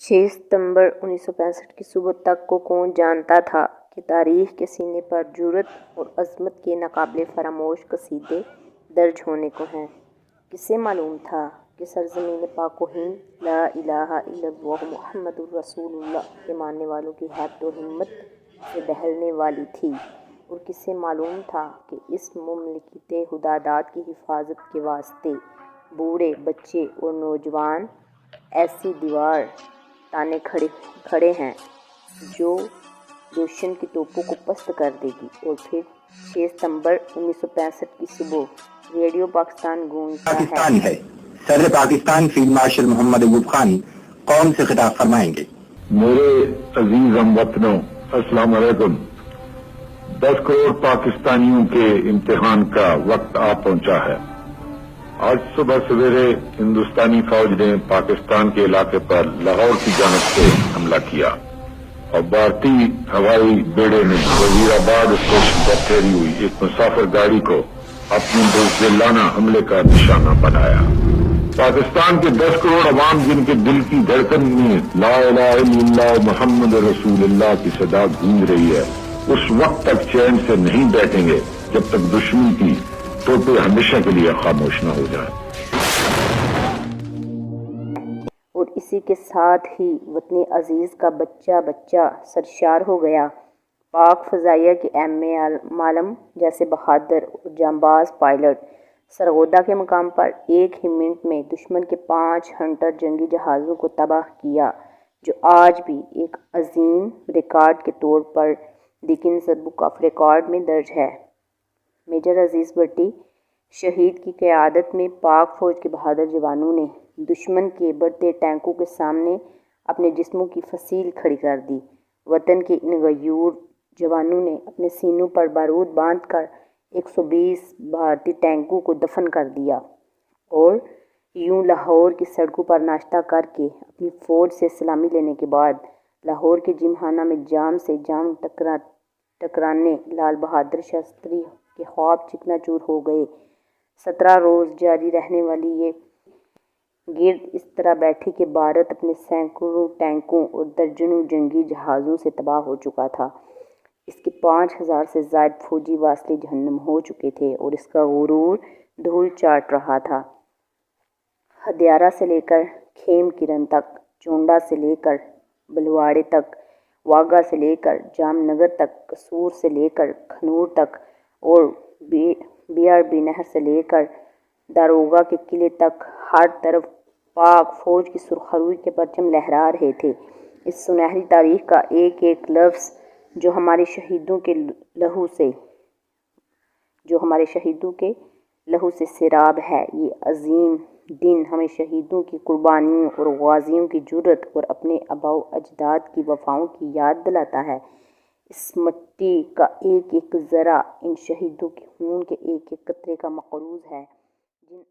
6 ستمبر 1965 کی صبح تک کو کون جانتا تھا کہ تاریخ کے سینے پر جرأت اور عظمت کے ناقابل فراموش قصیدے درج ہونے کو ہیں۔ کسے معلوم تھا کہ سرزمین پاک و ہند لا الہ الا اللہ محمد الرسول اللہ کے ماننے والوں کی ہیبت و ہمت سے دہلنے والی تھی، اور کسے معلوم تھا کہ اس مملکت خداداد کی حفاظت کے واسطے بوڑھے، بچے اور نوجوان ایسی دیوار تانے کھڑے ہیں جو دشمن کی توپوں کو پست کر دے گی۔ اور پھر 6 ستمبر 1965 کی صبح ریڈیو پاکستان گونجتا ہے۔ صدر پاکستان فیلڈ مارشل محمد ایوب خان قوم سے خطاب فرمائیں گے۔ میرے عزیز ہم وطنوں، السلام علیکم۔ 10 کروڑ پاکستانیوں کے امتحان کا وقت آ پہنچا ہے۔ آج صبح سویرے ہندوستانی فوج نے پاکستان کے علاقے پر لاہور کی جانب سے حملہ کیا اور بھارتی ہوائی بیڑے نے وزیر آباد اسٹیشن پر ٹھہری ہوئی ایک مسافر گاڑی کو اپنے بزدلانہ حملے کا نشانہ بنایا۔ پاکستان کے 10 کروڑ عوام جن کے دل کی دھڑکن میں لا الہ الا اللہ محمد رسول اللہ کی صدا گونج رہی ہے، اس وقت تک چین سے نہیں بیٹھیں گے جب تک دشمن کی توپیں ہمیشہ کے لیے خاموش نہ ہو جائیں۔ اور اسی کے ساتھ ہی وطن عزیز کا بچہ سرشار ہو گیا۔ پاک فضائیہ کے معلم جیسے بہادر اور جانباز پائلٹ سرگودا کے مقام پر ایک ہی منٹ میں دشمن کے 5 ہنٹر جنگی جہازوں کو تباہ کیا، جو آج بھی ایک عظیم ریکارڈ کے طور پر گنیز بک آف ریکارڈ میں درج ہے۔ میجر عزیز بھٹی شہید کی قیادت میں پاک فوج کے بہادر جوانوں نے دشمن کے بڑھتے ٹینکوں کے سامنے اپنے جسموں کی فصیل کھڑی کر دی۔ وطن کے ان غیور جوانوں نے اپنے سینوں پر بارود باندھ کر 120 بھارتی ٹینکوں کو دفن کر دیا، اور یوں لاہور کی سڑکوں پر ناشتہ کر کے اپنی فوج سے سلامی لینے کے بعد لاہور کے جمخانہ میں جام سے جام ٹکرانے لال بہادر شاستری کے خواب چکنا چور ہو گئے۔ 17 روز جاری رہنے والی یہ گرد اس طرح بیٹھی کہ بھارت اپنے سینکڑوں ٹینکوں اور درجنوں جنگی جہازوں سے تباہ ہو چکا تھا۔ اس کے 5000 سے زائد فوجی واصل جہنم ہو چکے تھے، اور اس کا غرور دھول چاٹ رہا تھا۔ ہدیارہ سے لے کر کھیم کرن تک، چونڈا سے لے کر بلواڑے تک، واگا سے لے کر جام نگر تک، قصور سے لے کر کھنور تک، اور بی آر بی نہر سے لے کر داروگہ کے قلعے تک، ہر طرف پاک فوج کی سرخروئی کے پرچم لہرا رہے تھے۔ اس سنہری تاریخ کا ایک ایک لفظ جو ہمارے شہیدوں کے لہو سے سیراب ہے، یہ عظیم دن ہمیں شہیدوں کی قربانیوں اور غازیوں کی جرأت اور اپنے آباء و اجداد کی وفاؤں کی یاد دلاتا ہے۔ اس مٹی کا ایک ایک ذرہ ان شہیدوں کے خون کے ایک ایک قطرے کا مقروض ہے، جن